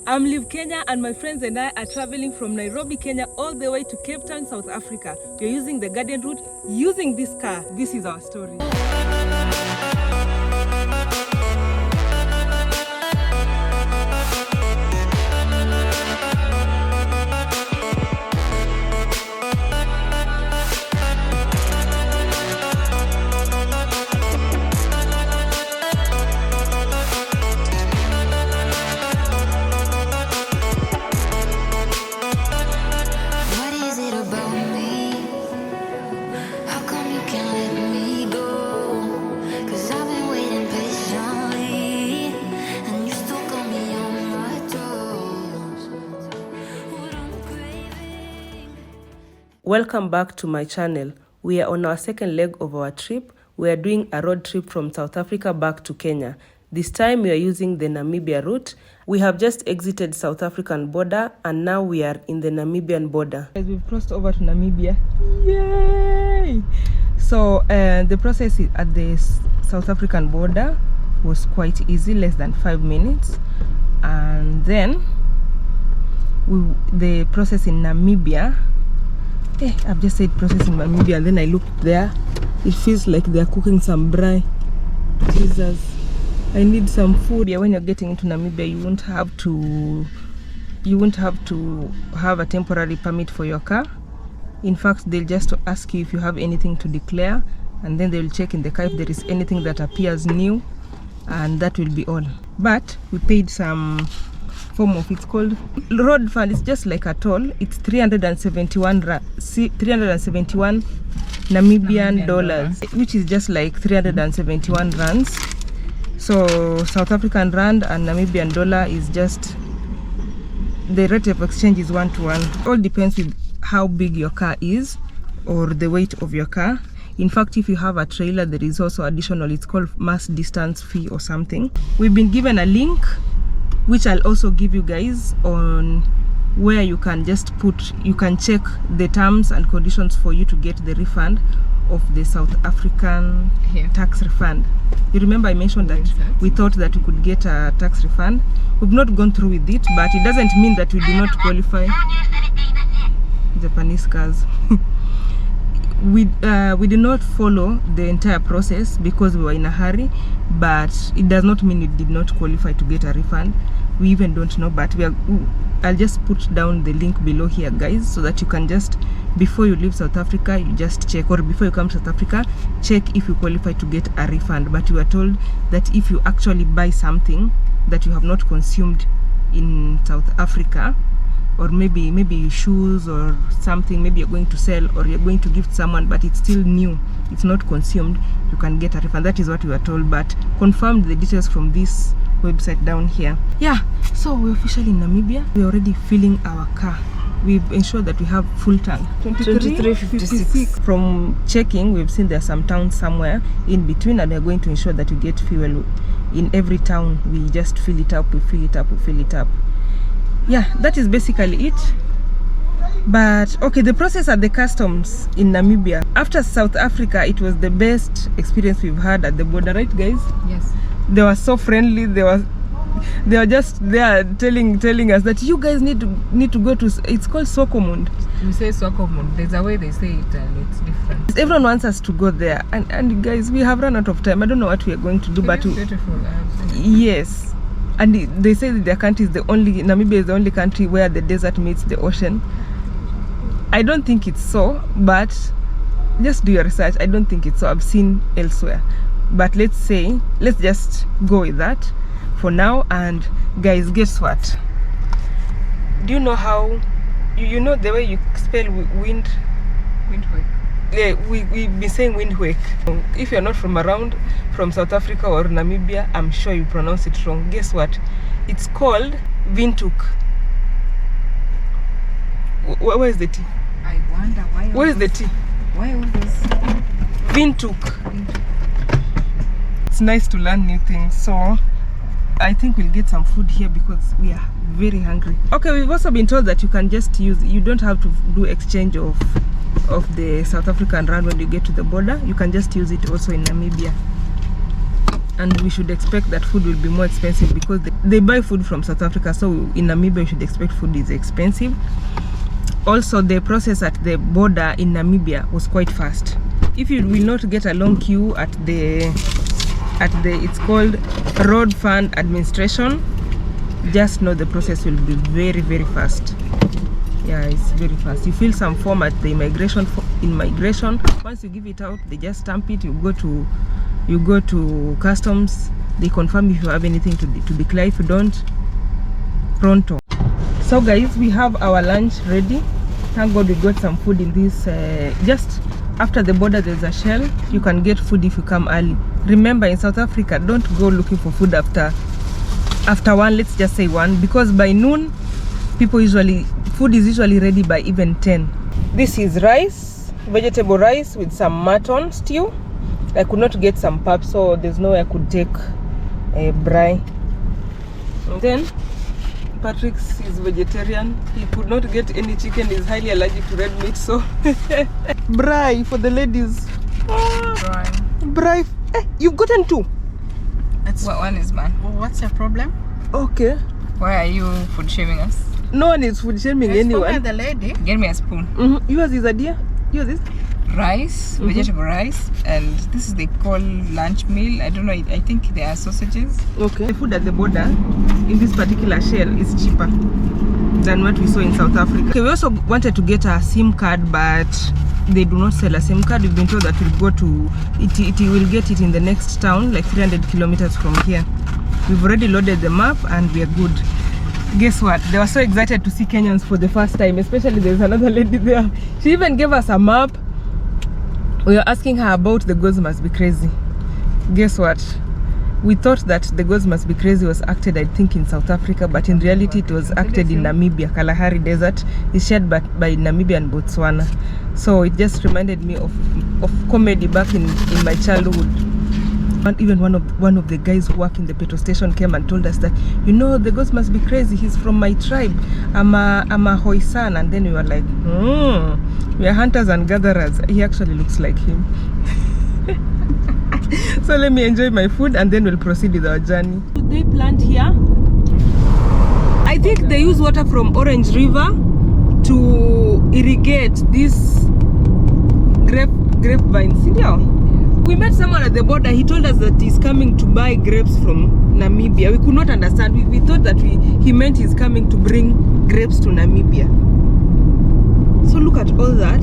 I'm Liv Kenya, and my friends and I are traveling from Nairobi, Kenya, all the way to Cape Town, South Africa. We're using the Guardian route, using this car. This is our story. Welcome back to my channel. We are on our second leg of our trip. We are doing a road trip from South Africa back to Kenya. This time we are using the Namibia route. We have just exited South African border and now we are in the Namibian border. As we've crossed over to Namibia. Yay! So the process at the South African border was quite easy, less than 5 minutes. And then the process in Namibia, I've just said process in Namibia and then I looked there. It feels like they're cooking some braai. Jesus, I need some food. When you're getting into Namibia, you won't have to have a temporary permit for your car. In fact, they'll just ask you if you have anything to declare, and then they'll check in the car if there is anything that appears new, and that will be all. But we paid some form of, it's called road fund. It's just like a toll. It's 371 Namibian dollars, which is just like 371 rands. So South African rand and Namibian dollar is just, the rate of exchange is 1-to-1. All depends with how big your car is or the weight of your car. In fact, if you have a trailer, there is also additional, it's called mass distance fee or something. We've been given a link which I'll also give you guys, on where you can just you can check the terms and conditions for you to get the refund of the South African tax refund. You remember I mentioned that we thought that we could get a tax refund. We've not gone through with it, but it doesn't mean that we do not qualify. Japanese cars. We did not follow the entire process because we were in a hurry, but it does not mean we did not qualify to get a refund. We even don't know, but I'll just put down the link below here, guys, so that you can just, before you leave South Africa, you just check, or before you come to South Africa, check if you qualify to get a refund. But you are told that if you actually buy something that you have not consumed in South Africa, or maybe shoes or something, maybe you're going to sell or you're going to gift someone, but it's still new, it's not consumed, you can get a refund. That is what we were told, but confirmed the details from this website down here. Yeah, so we're officially in Namibia. We're already filling our car. We've ensured that we have full tank. 23.56. From checking, we've seen there's some towns somewhere in between, and we're going to ensure that we get fuel in every town. We just fill it up, we fill it up, we fill it up. Yeah, that is basically it. But okay, the process at the customs in Namibia, after South Africa, it was the best experience we've had at the border, right guys? Yes. They were so friendly. They were just there telling us that you guys need to go to, it's called Swakopmund. You say Swakopmund, there's a way they say it and it's different. Everyone wants us to go there, and guys, we have run out of time. I don't know what we are going to do, but beautiful. Yes. And they say that their country is Namibia is the only country where the desert meets the ocean. I don't think it's so, but just do your research. I don't think it's so. I've seen elsewhere. But let's just go with that for now. And guys, guess what? Do you know how, you know the way you spell Windhoek? Yeah, we've been saying Windhoek. If you're not from South Africa or Namibia, I'm sure you pronounce it wrong. Guess what? It's called WINDHOEK. Where is the T? I wonder why. Where is the T? Why all this? WINDHOEK. It's nice to learn new things. So I think we'll get some food here because we are very hungry. Okay, we've also been told that you can just you don't have to do exchange of the South African rand when you get to the border. You can just use it also in Namibia. and we should expect that food will be more expensive because they buy food from South Africa. So in Namibia you should expect food is expensive. Also, the process at the border in Namibia was quite fast. If you will not get a long queue at the it's called Road Fund Administration, just know the process will be very, very fast. Yeah, it's very fast. You fill some form at the immigration. Once you give it out, they just stamp it. You go to customs. They confirm if you have anything to declare. If you don't, pronto. So guys, we have our lunch ready. Thank God we got some food in this. Just after the border, there's a shell. You can get food if you come early. Remember, in South Africa, don't go looking for food after 1. Let's just say 1, because by noon, food is usually ready by even 10. This is rice, vegetable rice with some mutton stew. I could not get some pap, so there's no way I could take a braai. And then Patrick is vegetarian. He could not get any chicken. He's highly allergic to red meat, so braai for the ladies. Braai. You've gotten 2. That's what one is, man. Well, what's your problem? Okay. Why are you food shaming us? No one is food shaming anyone. The lady. Get me a spoon. Yours is a dear. Yours is Rice, vegetable rice, and this is they call lunch meal. I don't know. I think they are sausages. Okay. The food at the border in this particular shell is cheaper than what we saw in South Africa. Okay, we also wanted to get a SIM card, but they do not sell a SIM card. We've been told that we'll go to it will get it in the next town, like 300 kilometers from here. We've already loaded the map and we are good. Guess what? They were so excited to see Kenyans for the first time, especially there's another lady there. She even gave us a map. We were asking her about the Girls Must Be Crazy. Guess what? We thought that the Girls Must Be Crazy was acted, I think, in South Africa, but in reality it was acted in Namibia. Kalahari Desert is shared by Namibia and Botswana. So it just reminded me of comedy back in my childhood. And even one of the guys who work in the petrol station came and told us that, you know, the Girls Must Be Crazy. He's from my tribe. I'm a Hoisan. And then we were like, we are hunters and gatherers. He actually looks like him. So let me enjoy my food and then we'll proceed with our journey. They plant here. I think they use water from Orange River to irrigate these grapevines. We met someone at the border. He told us that he's coming to buy grapes from Namibia. We could not understand. We thought that he meant he's coming to bring grapes to Namibia. So look at all that.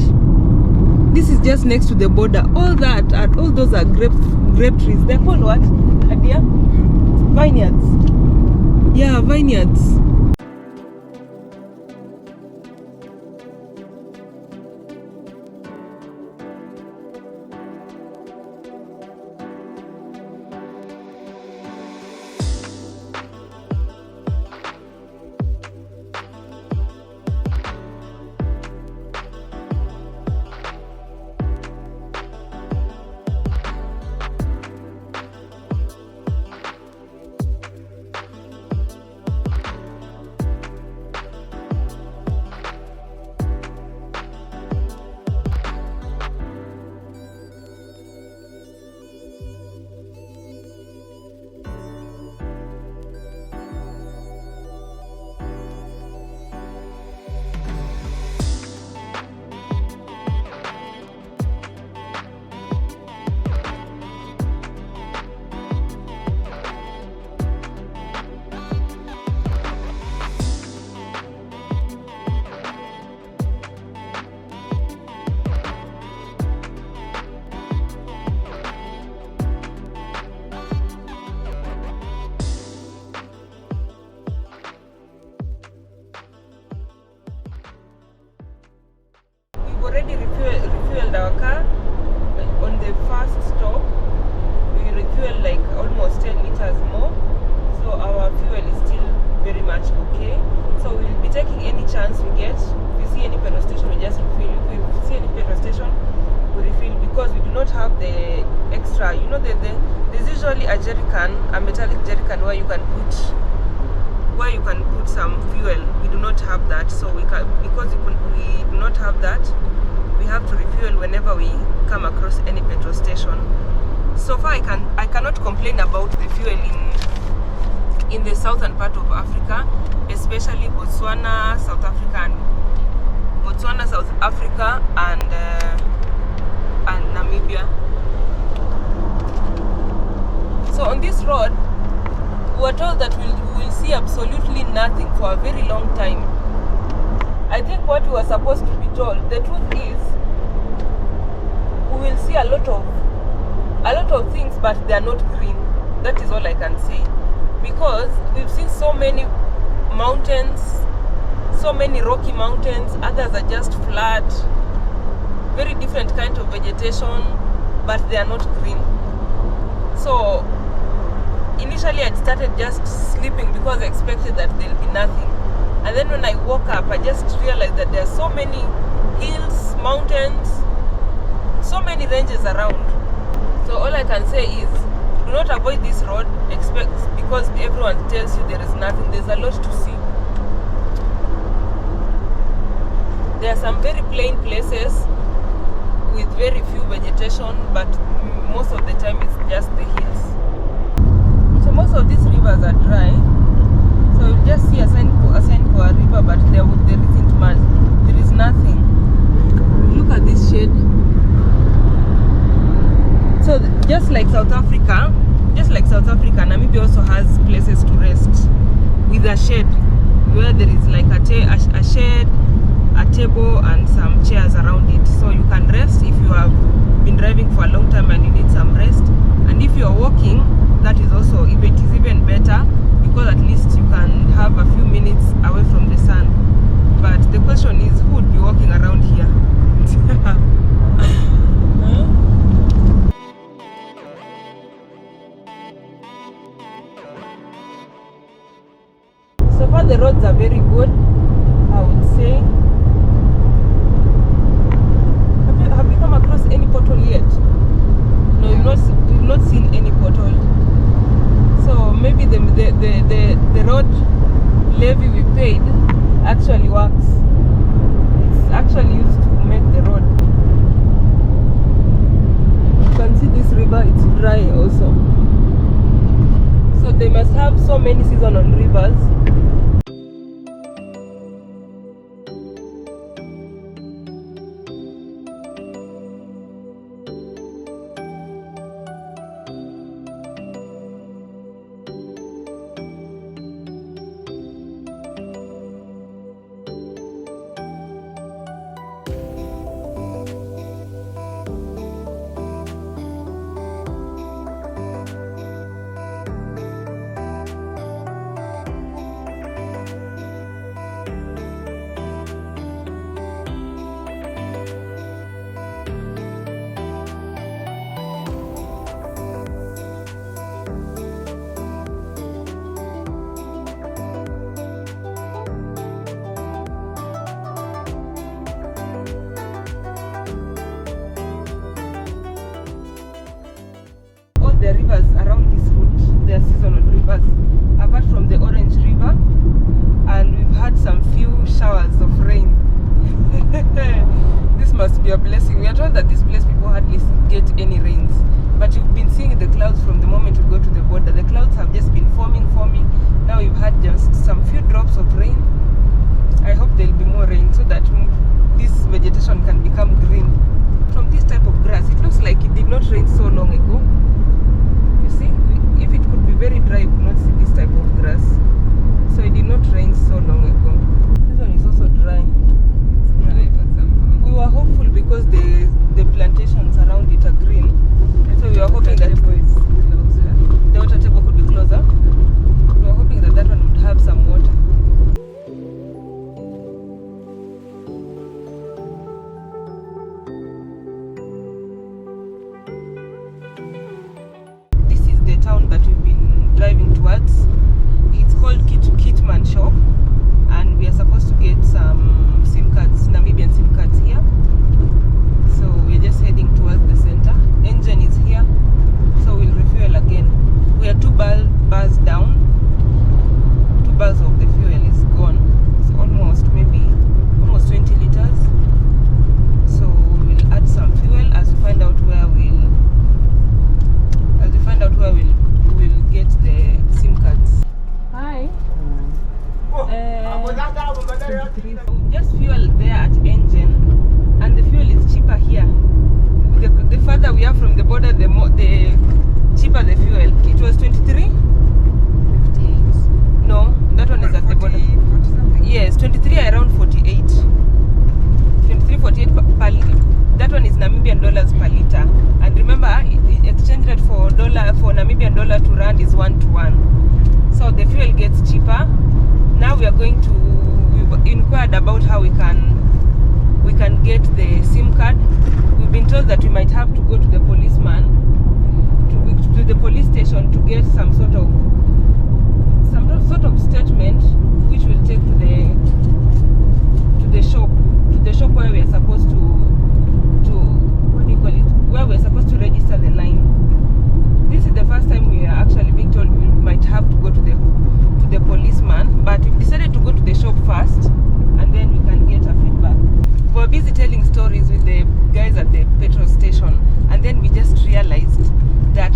This is just next to the border. All those are grape trees. They're called what, Adia? Vineyards. Yeah, vineyards. Already refueled our car. On the first stop we refueled like almost 10 liters more, so our fuel is still very much okay. So we'll be taking any chance we get. If we see any petrol station, we just refill. If we see any petrol station, we refill, because we do not have the extra, you know, there's usually a jerrycan, a metallic jerrycan where you can put some fuel. We do not have that, so we do not have that, we have to refuel whenever we come across any petrol station. So far I cannot complain about the fuel in the southern part of Africa, especially Botswana, South Africa, and Namibia. So on this road, we were told that we will see absolutely nothing for a very long time. I think what we were supposed to be told, the truth is, we will see a lot of things, but they are not green. That is all I can say, because we've seen so many mountains, so many rocky mountains. Others are just flat, very different kind of vegetation, but they are not green. So initially I started just sleeping because I expected that there'll be nothing. And then when I woke up, I just realized that there are so many hills, mountains, so many ranges around. So all I can say is, do not avoid this road, because everyone tells you there is nothing. There's a lot to see. There are some very plain places with very few vegetation, but most of the time it's just the hills. So most of these rivers are dry. So you just see a sign for a river, but there isn't much. There is nothing. Look at this shade. So just like South Africa, Namibia also has places to rest with a shade, where there is like a shade, a table, and some chairs around it. So you can rest if you have been driving for a long time and you need some rest. And if you are walking, that is also, it is even better, because at least you can have a few minutes away from the sun. But the question is, who would be walking around here? So far the roads are very good, I would say. Have you come across any pothole yet? No, we've not seen any pothole. So maybe the road levy we paid actually works. It's actually used to make the road. You can see this river, it's dry also. So they must have so many seasonal rivers. The rivers around this route, they are seasonal rivers, apart from the Orange River, and we've had some few showers of rain. This must be a blessing. We are told that this place people hardly get any rains, but you've been seeing the clouds from the moment you go to the border. The clouds have just been forming. Now we've had just some few drops of rain. I hope there'll be more rain so that this vegetation can become green. From this type of grass, it looks like it did not rain so long ago. If it could be very dry, you could not see this type of grass. So it did not rain so long ago. This one is also dry. We were hopeful because the plantations around it are green. So we were hoping that the water table could be closer. We were hoping that one would have some water. 23. Just fuel there at engine, and the fuel is cheaper here. The further we are from the border, the cheaper the fuel. It was 23. 58. No, that one is at 40, the border. 40 something. Yes, 23 around 48. 23, 48 per that one is Namibian dollars per liter. And remember, the exchange rate for Namibian dollar to rand is 1 to 1. So the fuel gets cheaper. Now we've inquired about how we can get the SIM card. We've been told that we might have to go to the policeman, to the police station, to get some sort of statement, which will take to the shop where we are supposed to what do you call it? Where we are supposed to register the line. This is the first time we are actually being told we might have to go to the policeman, but we've decided to go to the shop first, and then we can get a feedback. We're busy telling stories with the guys at the petrol station, and then we just realized that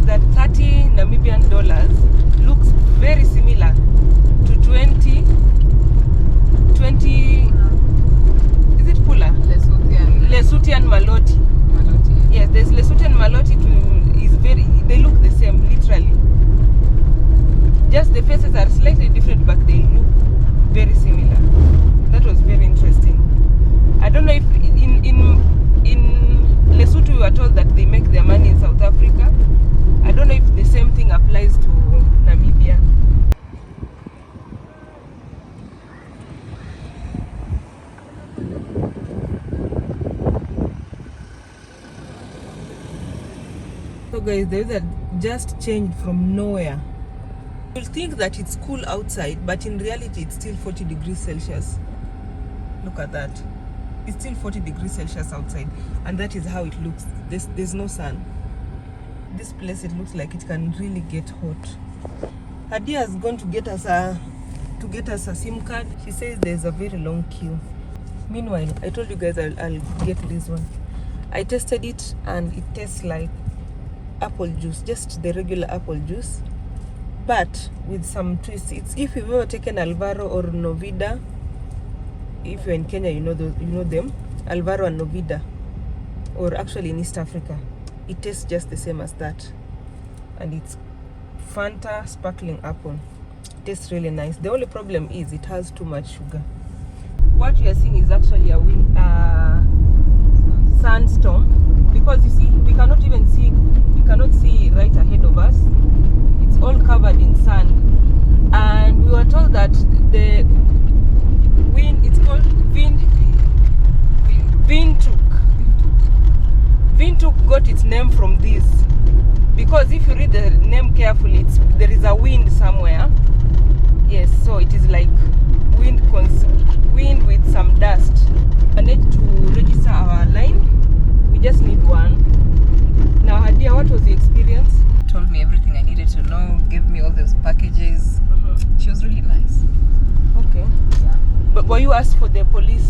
30 Namibian dollars looks very similar to 20 is it Pula? Lesothian Maloti. Yes, there's Lesothian Maloti they look the same, literally. Just the faces are slightly different, but they look very similar. That was very interesting. I don't know if in Lesotho we were told that they make their money in South Africa. I don't know if the same thing applies to Namibia. So guys, the weather just changed from nowhere. You'll think that it's cool outside, but in reality it's still 40 degrees Celsius. Look at that. It's still 40 degrees Celsius outside, and that is how it looks. There's no sun. This place, it looks like it can really get hot. Hadia has gone to get us a SIM card. She says there's a very long queue. Meanwhile, I told you guys I'll get this one. I tested it and it tastes like apple juice, just the regular apple juice, but with some twists. It's if you've ever taken Alvaro or Novida. If you're in Kenya, you know them, Alvaro and Novida, or actually in East Africa. It tastes just the same as that, and it's Fanta sparkling apple. It tastes really nice. The only problem is it has too much sugar. What we are seeing is actually a sandstorm, because you see, we cannot see right ahead of us. It's all covered in sand, and we were told that the wind, it's called Windhoek. Windhoek got its name from this, because if you read the name carefully, there is a wind somewhere. Yes, so it is like wind with some dust. I need to register our line. We just need one. Now, Hadia, what was the experience? Told me everything I needed to know, gave me all those packages. She was really nice. Okay. Yeah. But were you asked for the police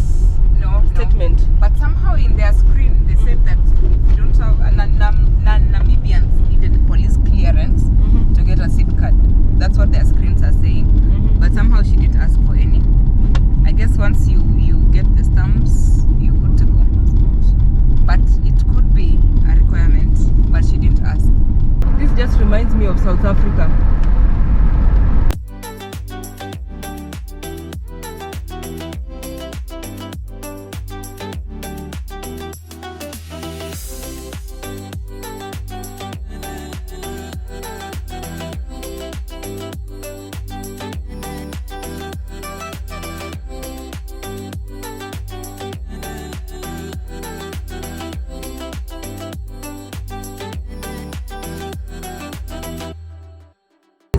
statement? No. But somehow in their screen they said that we don't have Namibians needed police clearance to get a SIM card. That's what their screens are saying. But somehow she didn't ask for any. I guess once you get the stamps, you're good to go. But it could be a requirement, but she didn't ask. This just reminds me of South Africa.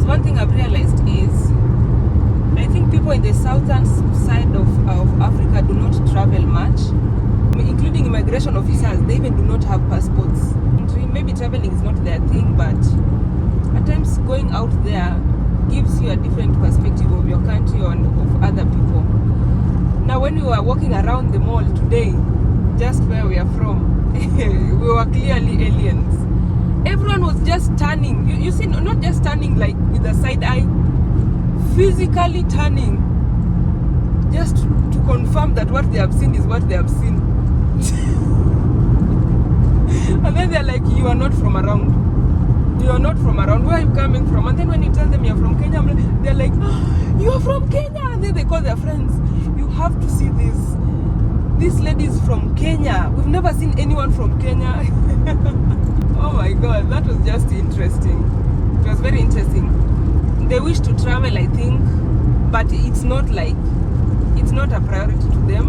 One thing I've realized is I think people in the southern side of Africa do not travel much, including immigration officers. They even do not have passports. Maybe traveling is not their thing, but at times going out there gives you a different perspective of your country and of other people. Now, when we were walking around the mall today, just where we are from, we were clearly aliens. Everyone was just turning. You see, not just turning like with a side eye, physically turning. just to confirm that what they have seen is what they have seen. And then they're like, you are not from around. You are not from around. Where are you coming from? And then when you tell them you're from Kenya, they're like, oh, you are from Kenya. And then they call their friends. You have to see this. This lady is from Kenya. We've never seen anyone from Kenya. Oh my God, that was just interesting. It was very interesting. They wish to travel, I think, but it's not a priority to them.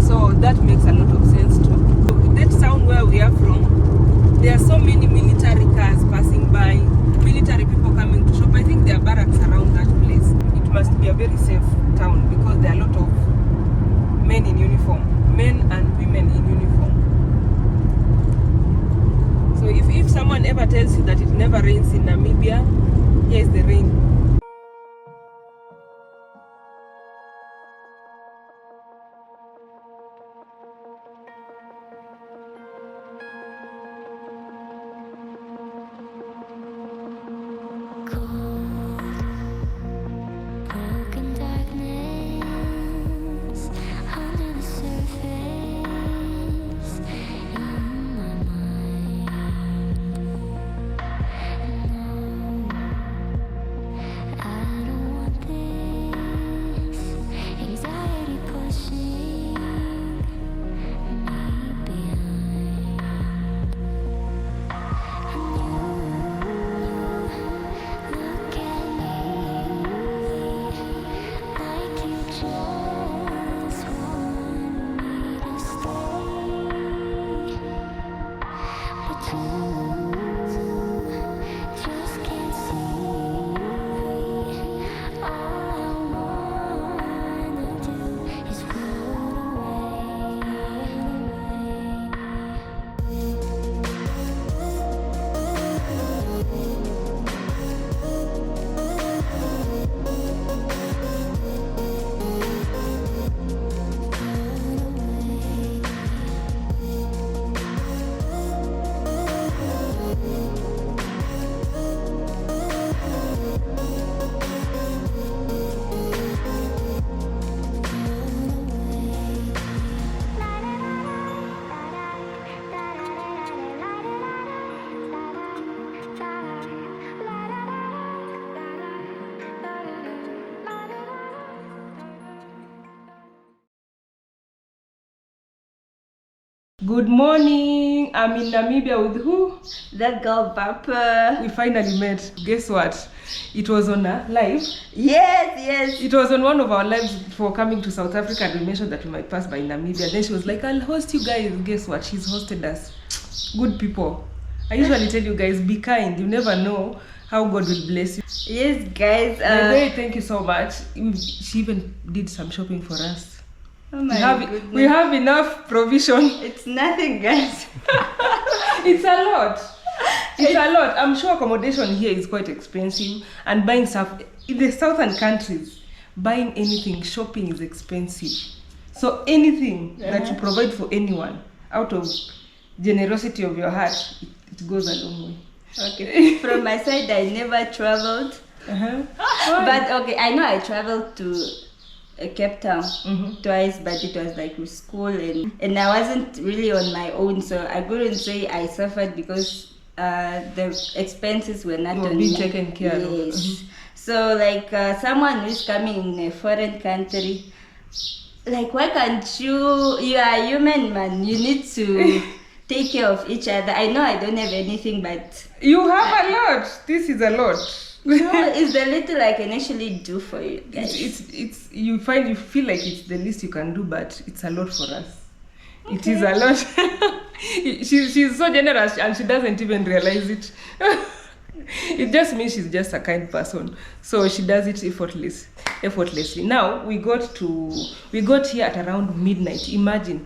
So that makes a lot of sense too. That town where we are from, there are so many military cars passing by, military people coming to shop. I think there are barracks around that place. It must be a very safe town because there are a lot of men in uniform, men and women in uniform. So if someone ever tells you that it never rains in Namibia, here is the rain. Good morning. I'm in Namibia with who? That girl Papa. We finally met. Guess what? It was on a live. Yes. It was on one of our lives before coming to South Africa, and we mentioned that we might pass by Namibia. Then she was like, I'll host you guys. Guess what? She's hosted us. Good people. I usually tell you guys, be kind. You never know how God will bless you. Yes, guys. Thank you so much. She even did some shopping for us. Oh my goodness. We have enough provision. It's nothing, guys. It's a lot. It's a lot. I'm sure accommodation here is quite expensive, and buying stuff in the southern countries, buying anything, shopping is expensive. So anything that you provide for anyone out of generosity of your heart, it goes a long way. Okay. From my side, I never traveled. But okay, I know I traveled to Cape Town twice, but it was like with school, and I wasn't really on my own, so I couldn't say I suffered because the expenses were not on being me. taken care of. Yes. So like someone who's coming in a foreign country, like why can't you are a human, man, you need to take care of each other. I know I don't have anything, but you have a lot. This is a lot. No, it's the little I can actually do for you guys. It's you feel like it's the least you can do, but it's a lot for us. Okay. It is a lot. She's so generous and she doesn't even realize it. It just means she's just a kind person. So she does it effortlessly. Now we got here at around midnight. Imagine,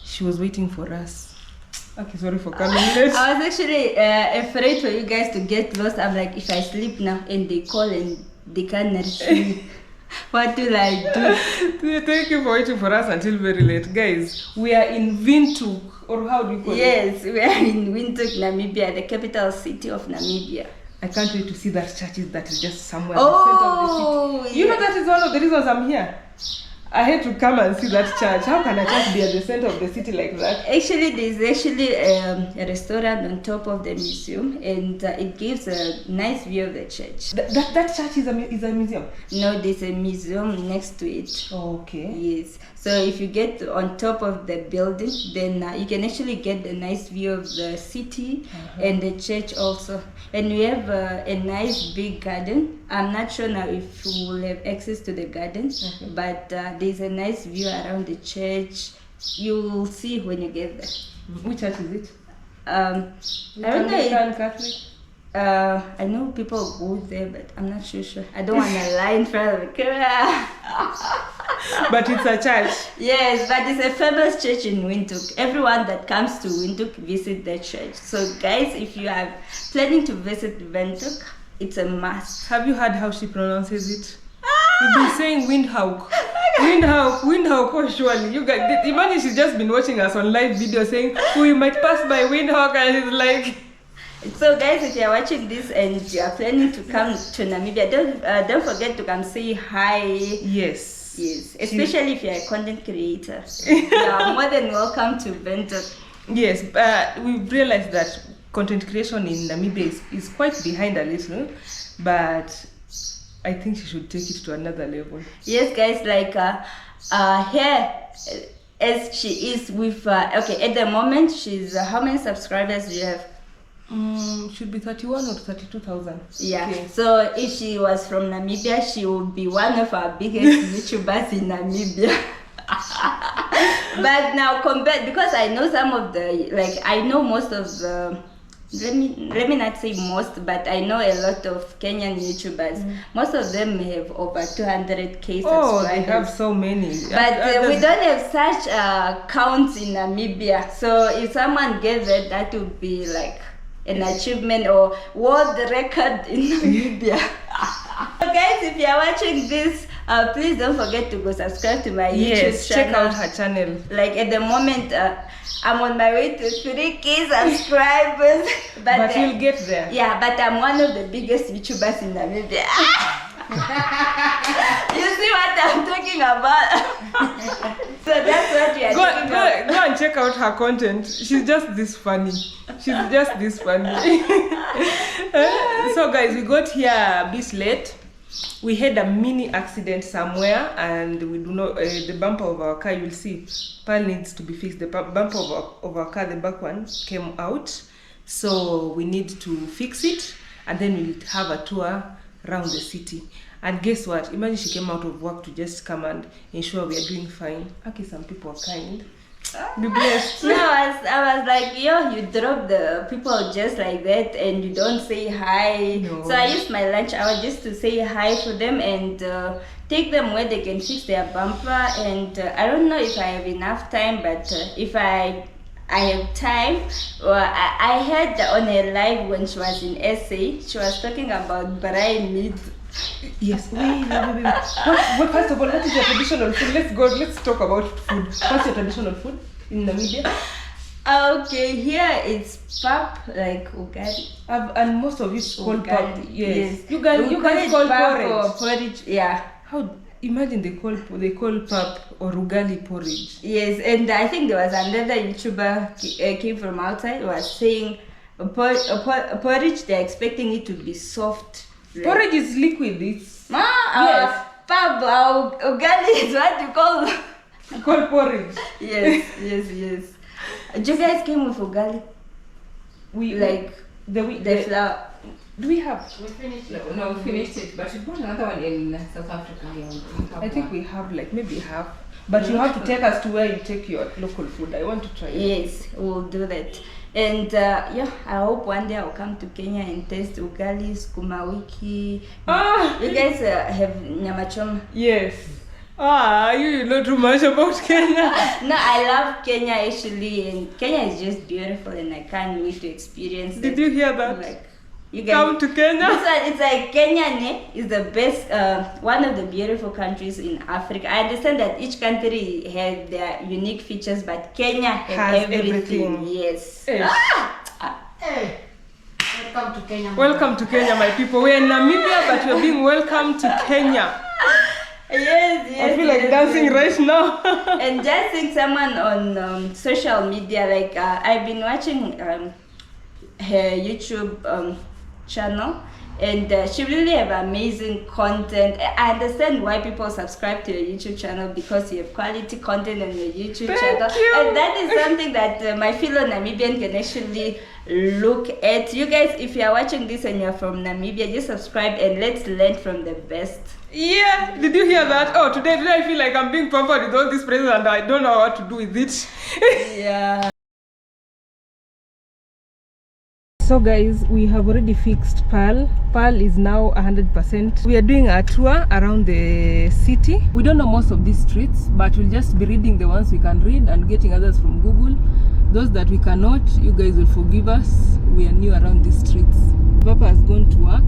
she was waiting for us. Okay, sorry for coming late. I was actually afraid for you guys to get lost. I'm like, if I sleep now and they call and they can't nourish me, what will I do? Thank you for waiting for us until very late. Guys, we are in Windhoek, or how do you call it? Yes, we are in Windhoek, Namibia, the capital city of Namibia. I can't wait to see that churches that is just somewhere Oh, in the center of the city. You know that is one of the reasons I'm here. I had to come and see that church. How can a church be at the center of the city like that? Actually, there's actually a restaurant on top of the museum, and it gives a nice view of the church. That church is a museum? No, there's a museum next to it. Oh, okay. Yes. So if you get on top of the building, then you can actually get a nice view of the city and the church also. And we have a nice big garden. I'm not sure now if we will have access to the garden, but there's a nice view around the church. You will see when you get there. Which church is it? I don't know. Catholic? I know people go there, but I'm not sure. I don't want to lie in front of the camera. But it's a church. Yes, but it's a famous church in WINDHOEK. Everyone that comes to WINDHOEK visit the church. So guys, if you are planning to visit WINDHOEK, it's a must. Have you heard how she pronounces it? You've been saying WINDHOEK. WINDHOEK, oh surely. You guys, imagine she's just been watching us on live video saying, oh, you might pass by WINDHOEK, and it's like... So guys, if you're watching this and you are planning to come to Namibia, don't forget to come say hi. Yes. Yes, especially if you're a content creator. You are more than welcome to WINDHOEK. Yes, we've realized that content creation in Namibia is quite behind a little, but I think she should take it to another level. Yes, guys, like here, as she is with, okay, at the moment, she's, how many subscribers do you have? Should be 31 or 32,000. Yeah. Okay. So if she was from Namibia, she would be one of our biggest YouTubers in Namibia. But now compared, because I know some of the, like I know most of the, let me not say most, but I know a lot of Kenyan YouTubers. Most of them have over 200k subscribers. Oh, they have so many. But we don't have such counts in Namibia. So if someone gets it, that would be like an achievement or world record in Namibia. So guys, if you are watching this, please don't forget to go subscribe to my YouTube channel. Check out her channel. Like at the moment, I'm on my way to 3k subscribers. But you'll get there. Yeah, but I'm one of the biggest YouTubers in Namibia. You see what I'm talking about? So that's what we are talking about. Go and check out her content. She's just this funny. So guys, we got here a bit late. We had a mini accident somewhere, and we do not, the bumper of our car, you'll see, Pearl needs to be fixed. The bumper of our car, the back one, came out. So we need to fix it, and then we'll have a tour around the city. And guess what? Imagine she came out of work to just come and ensure we are doing fine. Okay, some people are kind. Be blessed. No, I was like, yo, you drop the people just like that and you don't say hi. No. So I used my lunch hour just to say hi for them and take them where they can fix their bumper. And I don't know if I have enough time, but if I have time. I heard on her live when she was in SA, she was talking about braai meat. Yes, wait. First of all, what is your traditional food? Let's talk about food. What's your traditional food in Namibia? Okay, here it's pap, like ugali. And most of it's called pap. Yes. You guys call porridge. Porridge, yeah. How? Imagine they call pap or ugali porridge. Yes, and I think there was another YouTuber came from outside was saying porridge. They're expecting it to be soft. Porridge is liquid. It's yes. Pap ugali is what you call porridge. Yes. You guys came with ugali. We like the flour. Do we have? We finished it. No, we finished it, but we bought another one in South Africa. I think we have like maybe half. But you have to take us to where you take your local food. I want to try it. Yes, we'll do that. And yeah, I hope one day I'll come to Kenya and taste ugali, sukuma wiki. You guys have nyama choma? Yes. You know too much about Kenya. No, I love Kenya actually, and Kenya is just beautiful, and I can't wait to experience it. Did you hear that? Like, you guys, come to Kenya. It's like Kenya is the best, one of the beautiful countries in Africa. I understand that each country has their unique features, but Kenya has everything. Yes. Hey. Welcome to Kenya. Welcome to Kenya, my people. We're in Namibia, but we're being welcomed to Kenya. Yes. I feel like dancing right now. And just seeing someone on social media, like I've been watching her YouTube channel, and she really have amazing content. I understand why people subscribe to your YouTube channel, because you have quality content on your YouTube channel. You. And that is something that my fellow Namibian can actually look at. You guys, if you are watching this and you're from Namibia, just subscribe and let's learn from the best. Yeah, did you hear that? Oh, today I feel like I'm being pampered with all these praises and I don't know what to do with it. Yeah. So guys, we have already fixed Pearl. Pearl is now 100%. We are doing a tour around the city. We don't know most of these streets, but we'll just be reading the ones we can read and getting others from Google. Those that we cannot, you guys will forgive us. We are new around these streets. Papa has gone to work,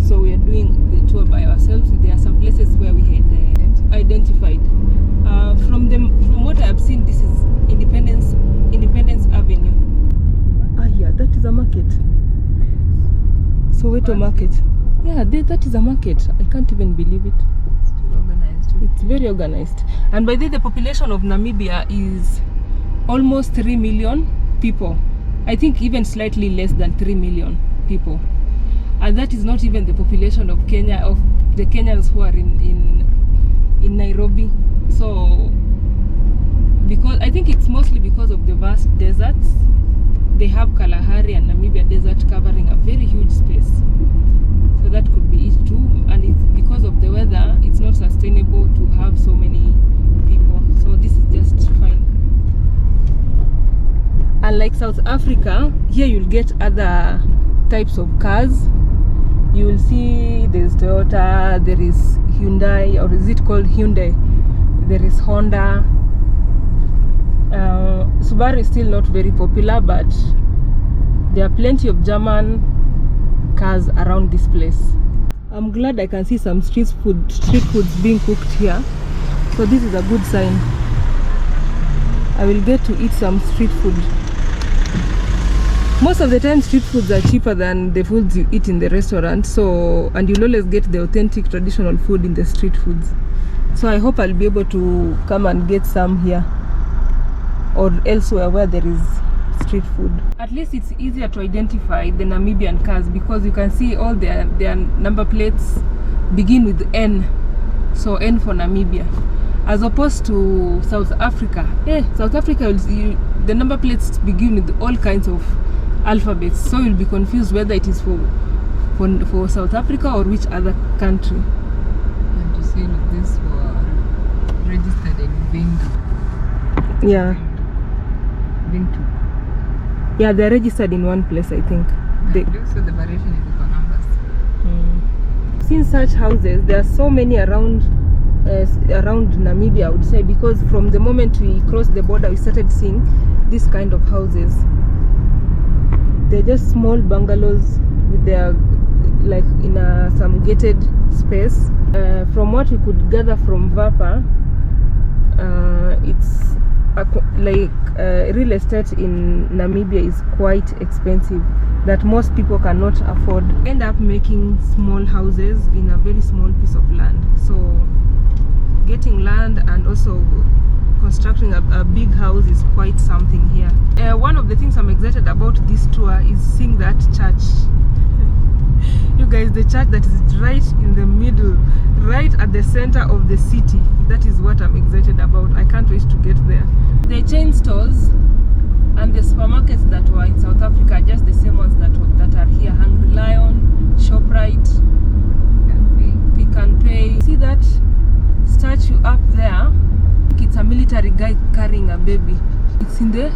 so we are doing the tour by ourselves. There are some places where we had identified. From what I have seen, this is Independence Avenue. Ah, yeah, that is a market. Soweto market. Yeah, that is a market. I can't even believe it. It's too organized. It's very organized. And by the population of Namibia is almost 3 million people. I think even slightly less than 3 million people. And that is not even the population of Kenya, of the Kenyans who are in Nairobi. So, because I think it's mostly because of the vast deserts. They have Kalahari and Namibia desert covering a very huge space. So that could be it too. And it's because of the weather, it's not sustainable to have so many people. So this is just fine. Unlike South Africa, here you'll get other types of cars. You will see there's Toyota, there is Hyundai, or is it called Hyundai? There is Honda. Subaru is still not very popular, but there are plenty of German cars around this place. I'm glad I can see some street foods being cooked here. So this is a good sign. I will get to eat some street food. Most of the time street foods are cheaper than the foods you eat in the restaurant, so, and you'll always get the authentic traditional food in the street foods. So I hope I'll be able to come and get some here or elsewhere where there is street food. At least it's easier to identify the Namibian cars because you can see all their number plates begin with N, so N for Namibia, as opposed to South Africa. South Africa, the number plates begin with all kinds of alphabets, so you'll be confused whether it is for South Africa or which other country. And you see, look, this were registered in Windhoek. Yeah. Windhoek. Yeah, they're registered in one place, I think. So the variation is for numbers. Since such houses, there are so many around Namibia, I would say, because from the moment we crossed the border, we started seeing this kind of houses. They're just small bungalows with their, like, in some gated space. From what we could gather from Vapa, it's real estate in Namibia is quite expensive, that most people cannot afford. End up making small houses in a very small piece of land. So getting land and also constructing a big house is quite something here. One of the things I'm excited about this tour is seeing that church. You guys, the church that is right in the middle, right at the center of the city, that is what I'm excited about. I can't wait to get there. The chain stores and the supermarkets that were in South Africa are just the same ones that are here. Hungry Lion, ShopRite, Pick and Pay. See that statue up there? It's a military guy carrying a baby. It's in the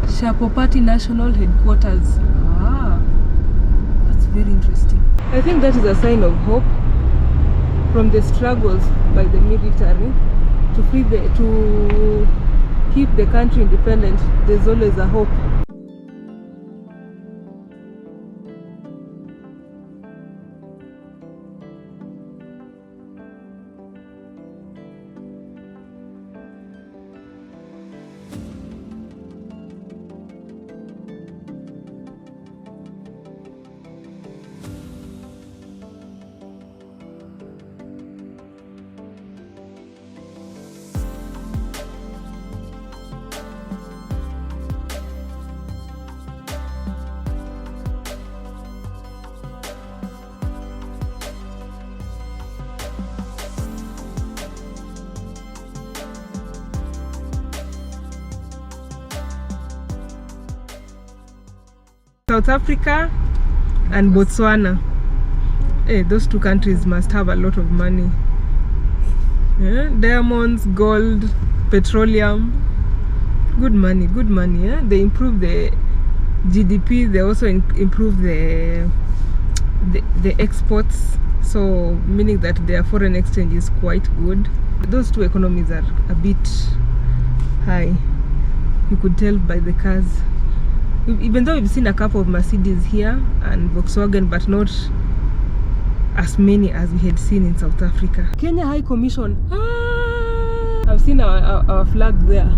Shapopati National Headquarters. That's very interesting. I think that is a sign of hope from the struggles by the military to keep the country independent. There's always a hope. South Africa and Botswana. Those two countries must have a lot of money. Yeah? Diamonds, gold, petroleum. Good money, good money. Yeah? They improve the GDP. They also improve the exports. So meaning that their foreign exchange is quite good. Those two economies are a bit high. You could tell by the cars. Even though we've seen a couple of Mercedes here and Volkswagen, but not as many as we had seen in South Africa. Kenya High Commission. I've seen our flag there.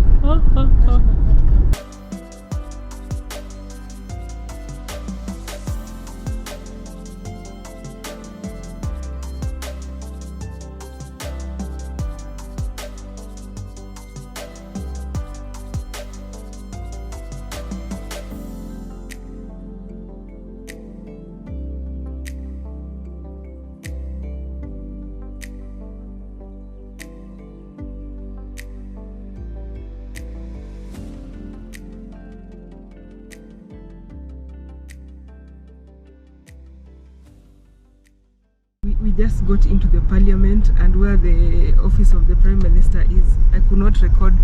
We just got into the parliament, and where the office of the Prime Minister is, I could not record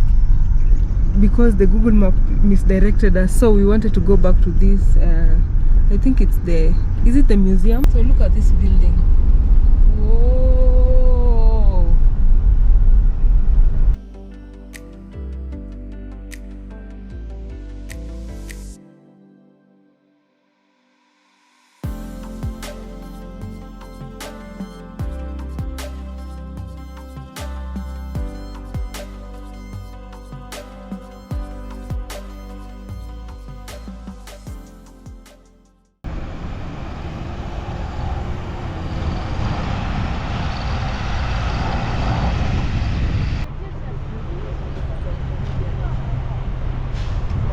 because the Google map misdirected us. So we wanted to go back to this, I think it's is it the museum? So look at this building. Whoa.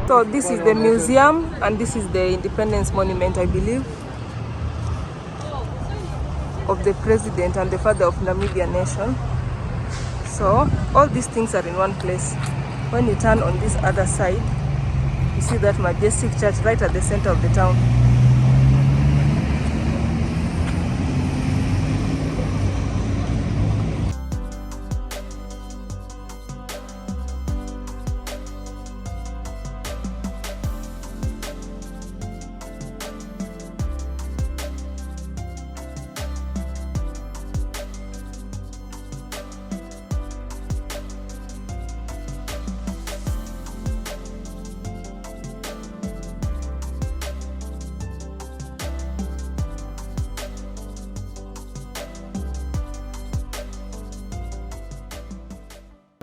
So this is the museum, and this is the Independence Monument, I believe, of the president and the father of Namibia nation. So all these things are in one place. When you turn on this other side, you see that majestic church right at the center of the town.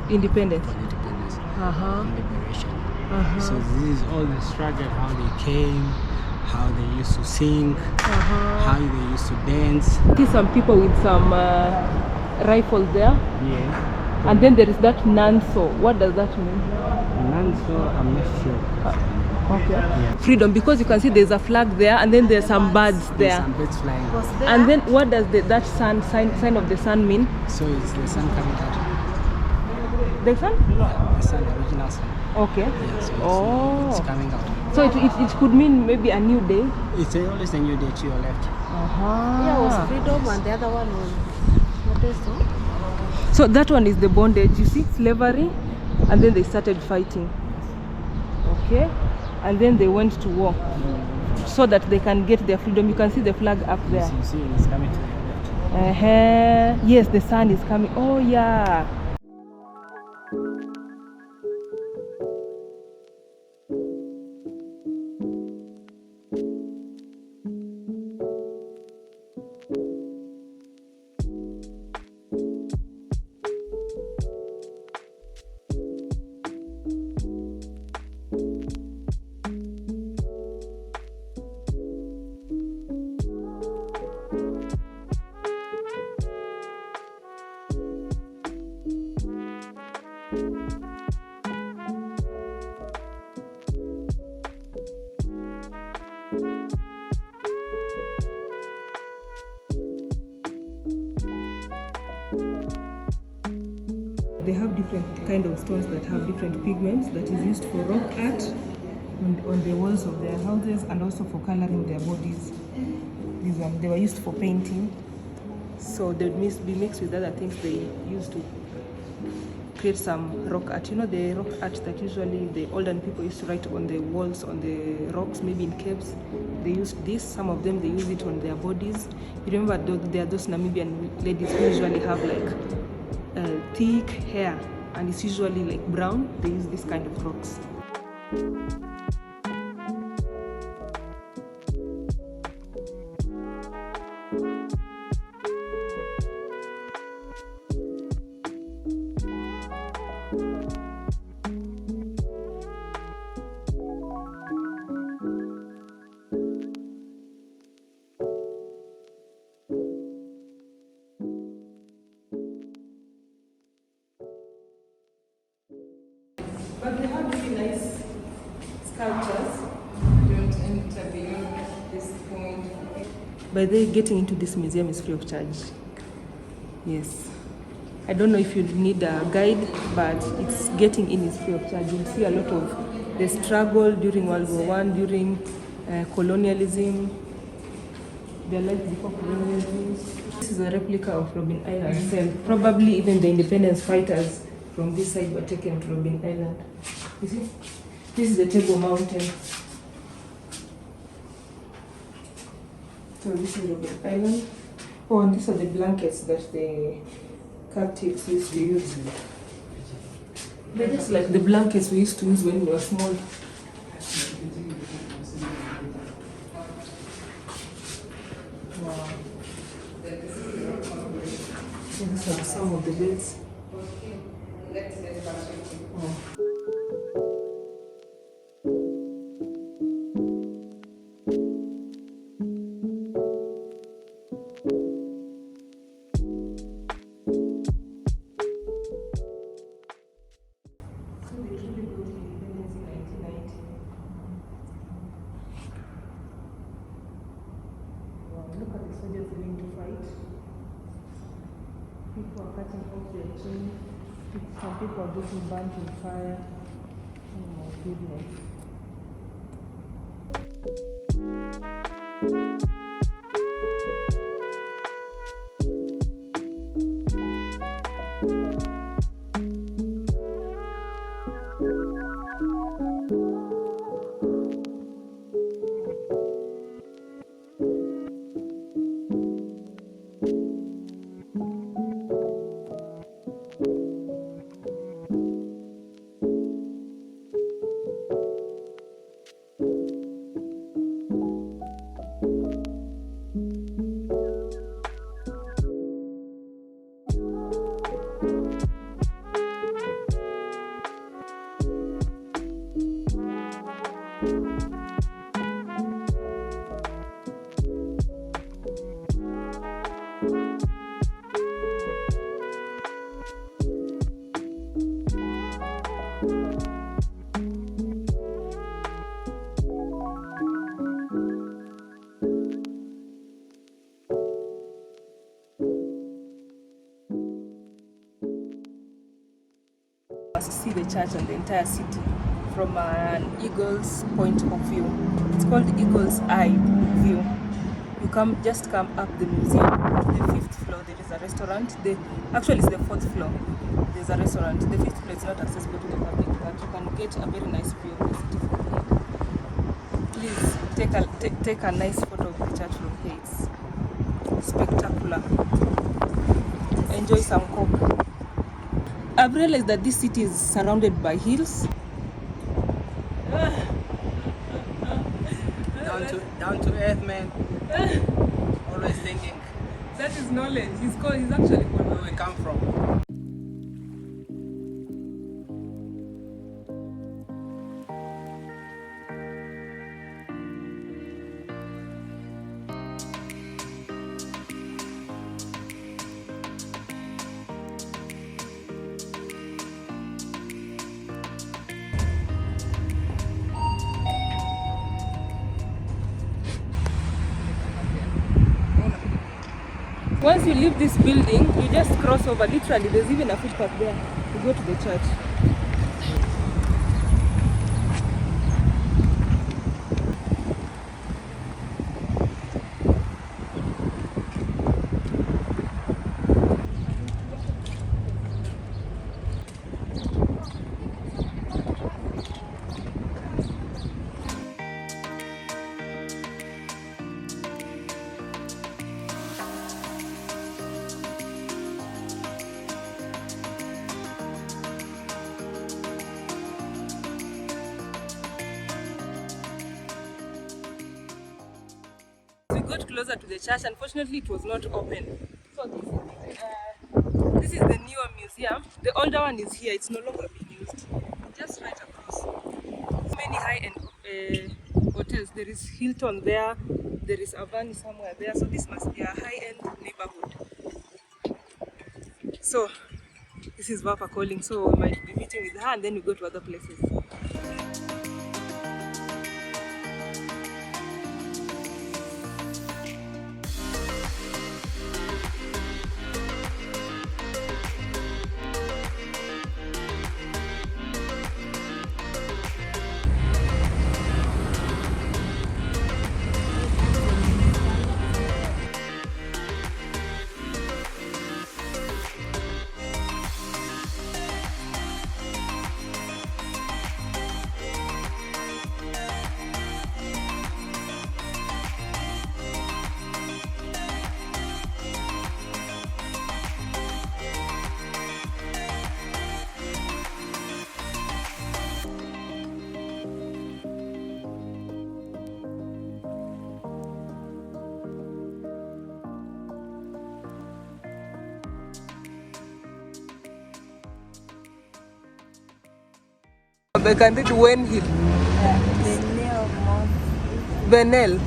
Independence. Liberation. So this is all the struggle, how they came, how they used to sing, how they used to dance. See some people with some rifles there. Yeah. And then there is that Nanso. What does that mean? Nanso, I'm not sure. Okay. Yeah. Freedom, because you can see there's a flag there, and then there's some birds there. Some birds flying. And then what does that sign of the sun mean? So it's the sun coming out. The sun? The sun, the original sun. Okay. Yeah, so it's coming out. So it could mean maybe a new day? It's always a new day to your left. Yeah, it was freedom, and the other one was what is it? So that one is the bondage, you see, slavery, and then they started fighting. Okay, and then they went to war so that they can get their freedom. You can see the flag up there. You see, it's coming to your left. Yes, the sun is coming. Oh yeah. They have different kind of stones that have different pigments that is used for rock art. on the walls of their houses, and also for coloring their bodies. These ones, they were used for painting, so they'd be mixed with other things they used to create some rock art. You know, the rock art that usually the older people used to write on the walls, on the rocks, maybe in caves. They used this. Some of them, they use it on their bodies. You remember there are those Namibian ladies who usually have like thick hair, and it's usually like brown. They use this kind of rocks. But they have really nice sculptures. Don't enter beyond this point. By the way, getting into this museum is free of charge. Yes. I don't know if you need a guide, but it's getting in is free of charge. You'll see a lot of the struggle during World War I, during colonialism, their life before colonialism. This is a replica of Robben Island cell. Probably even the independence fighters from this side were taken to Robben Island. You see? This is the Table Mountain. So this is Robben Island. Oh, and these are the blankets that the captives used to use. They're just like the blankets we used to use when we were small. Wow. So these are some of the beds. Oh. Look at the soldiers willing to fight. People are cutting off their chains. Some people are getting burnt in fire. Oh my goodness. See the church and the entire city from an eagle's point of view. It's called Eagle's Eye View. You just come up the museum to the 5th floor. There is a restaurant. Actually, it's the 4th floor. There's a restaurant. The 5th floor is not accessible to the public, but you can get a very nice view of the city from here. Please take a nice photo of the church from here. It's spectacular. Enjoy some coke. I've realized that this city is surrounded by hills. Down to earth, man. Always thinking. That is knowledge. He's actually called Where we come from. Once you leave this building, you just cross over. Literally, there's even a footpath there to go to the church. got closer to the church. Unfortunately, it was not open. So this is the newer museum. The older one is here. It's no longer being used. Just right across. So many high-end hotels. There is Hilton there. There is Avani somewhere there. So this must be a high-end neighborhood. So this is Vapa calling. So we might be meeting with her and then we go to other places. I can read WINDHOEK. Benel.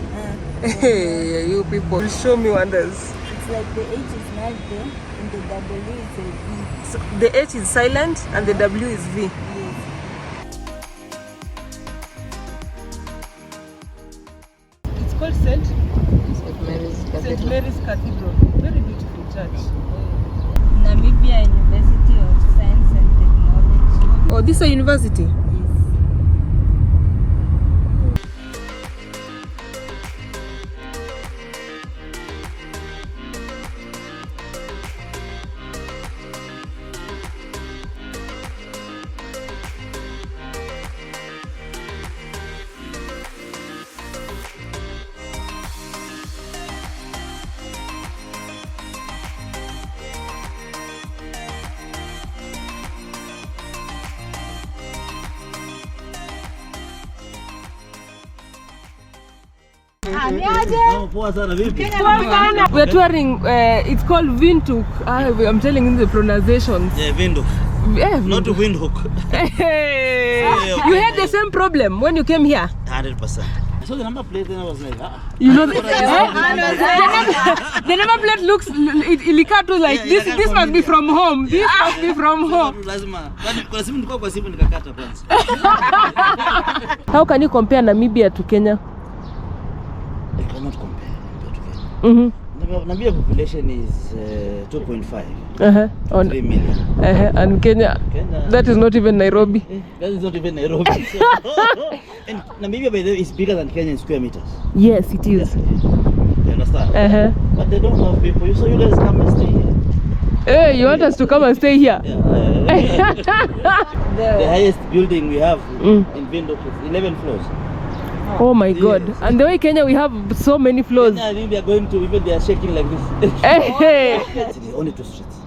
Hey, you people, show me wonders. It's like the H is not there and the W is a V. So the H is silent and the W is V. Yes. It's called St. Mary's Cathedral. Very beautiful church. Namibia University of Science and Technology. Oh, this is a university? Yes. We're touring, it's called WINDHOEK. I'm telling you the pronunciations. Yeah, WINDHOEK. Yeah, Not WINDHOEK. Hey. You had the same problem when you came here? 100%. I saw the number plate and I was like, You know, the number plate looks, ilikato like, Yeah, this must be from home. This must be from home. How can you compare Namibia to Kenya? I cannot compare. Namibia population is 2.5. 3 million. And Kenya, that is not even Nairobi. That is not even Nairobi. And Namibia, by the way, is bigger than Kenya in square meters. Yes, it is. You understand? But they don't have people. So you guys come and stay here. Hey, you want us to come and stay here? Yeah. The highest building we have in WINDHOEK is 11 floors. Oh my God. Yes. And the way Kenya, we have so many floors. I think they are going to, even they are shaking like this. Hey. It is only 2 streets.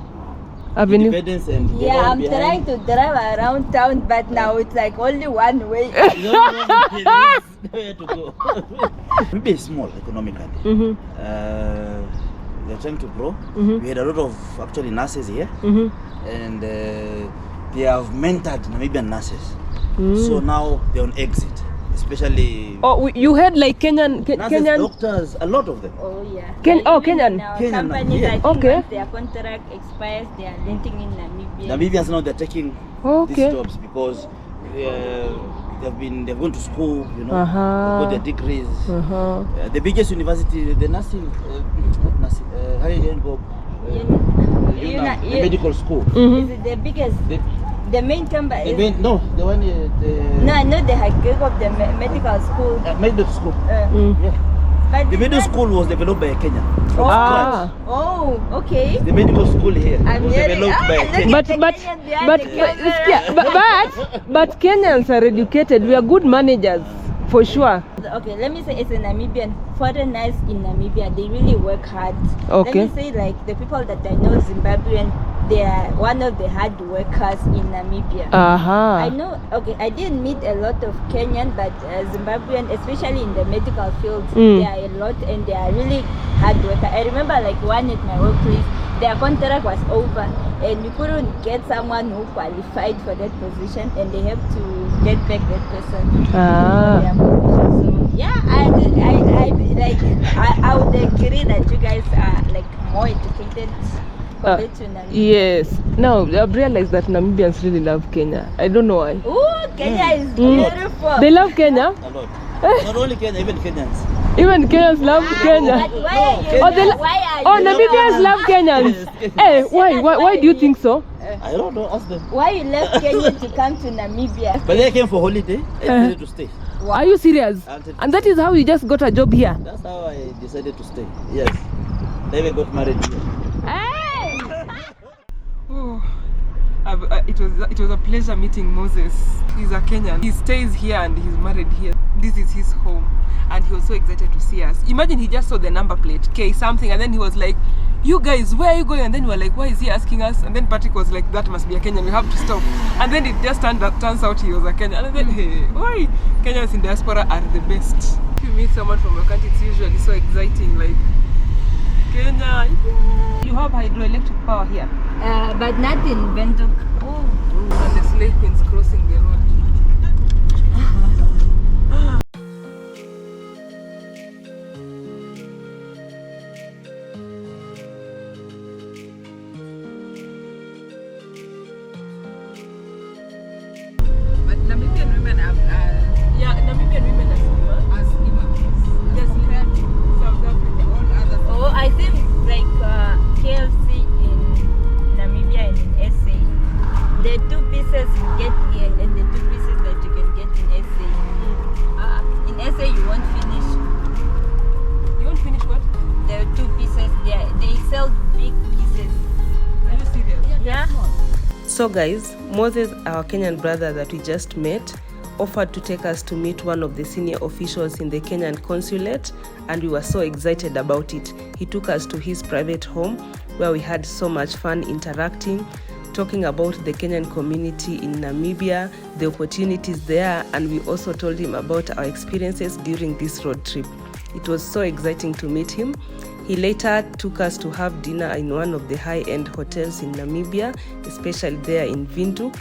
Avenue. Independence and the Yeah, one I'm behind. trying to drive around town, but now it's like only one way. You don't know where to go. Maybe it's small economically. They're trying to grow. We had a lot of actually nurses here, and they have mentored Namibian nurses. So now they're on exit, especially. Oh, you had like Kenyan, nurses, Kenyan. doctors, a lot of them. Oh yeah. Kenyan. In our Kenyan, companies, yeah. I think Okay. once their contract expires, they are renting in Namibia. Namibians now they're taking Okay. these jobs because they've gone to school, you know, they've got their degrees. The biggest university, the nursing, not nursing, higher go, the medical school. Is it the biggest? The main campus? No, the one. No, I know the high of the medical school. Medical school. Yeah. But The it's medical not- school was developed by Kenya. Oh, okay. The medical school here was developed by Kenya. But Kenyans are educated. We are good managers. for sure. Okay, let me say it's a Namibian. Foreigners in Namibia, they really work hard. Okay. Let me say, like, the people that I know Zimbabwean, they are one of the hard workers in Namibia. I know, okay, I didn't meet a lot of Kenyan, but Zimbabwean, especially in the medical field, there are a lot and they are really hard workers. I remember like one at my workplace, their contract was over and we couldn't get someone who qualified for that position and they have to get back that person for their position. So yeah, I would agree that you guys are like more educated compared to Namibia. Yes. Now I've realized that Namibians really love Kenya. I don't know why. Oh, Kenya is beautiful. They love Kenya. A lot. Not only Kenya, even Kenyans. Even Kenyans love Kenya. But why are you Namibians love Kenyans. Hey, why do you think so? I don't know, ask them. Why you left Kenya to come to Namibia? But they came for holiday, I decided to stay. Are you serious? And that is how you just got a job here? That's how I decided to stay, yes. They even got married here. Hey! It was a pleasure meeting Moses. He's a Kenyan. He stays here and he's married here. This is his home. And he was so excited to see us. Imagine he just saw the number plate, K something, and then he was like, you guys, where are you going? And then we were like, why is he asking us? And then Patrick was like, that must be a Kenyan, we have to stop. And then it just turns out he was a Kenyan. And then, hey, why? Kenyans in diaspora are the best. If you meet someone from your country, it's usually so exciting, like, Kenya, yeah. You have hydroelectric power here? But not in Windhoek. And the slave queens crossing the road. But Namibian women are Namibian women are slimmer. Yes, compared to South Africa, all other. Oh, I think like KFC in Namibia and in SA. The 2 pieces you get here and the 2 pieces that you can get in SA. In SA you won't finish. You won't finish what? The 2 pieces there. They sell big pieces. Are you serious? Yeah. So guys, Moses, our Kenyan brother that we just met, offered to take us to meet one of the senior officials in the Kenyan consulate, and we were so excited about it. He took us to his private home where we had so much fun interacting, talking about the Kenyan community in Namibia, the opportunities there, and we also told him about our experiences during this road trip. It was so exciting to meet him. He later took us to have dinner in one of the high-end hotels in Namibia, especially there in Windhoek.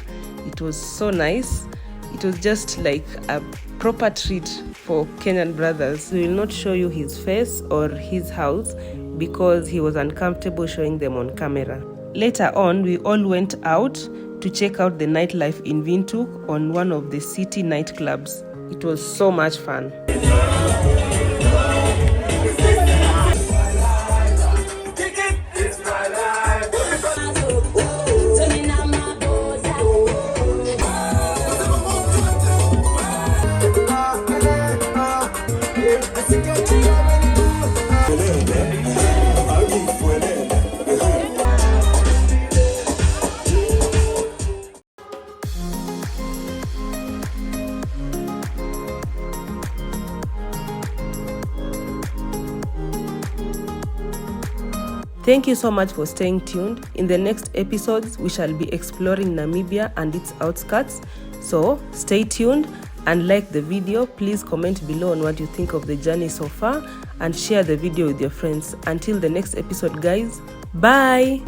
It was so nice. It was just like a proper treat for Kenyan brothers. We will not show you his face or his house because he was uncomfortable showing them on camera. Later on, we all went out to check out the nightlife in Windhoek on one of the city nightclubs. It was so much fun. Thank you so much for staying tuned. In the next episodes, we shall be exploring Namibia and its outskirts. So stay tuned and like the video. Please comment below on what you think of the journey so far and share the video with your friends. Until the next episode, guys, bye!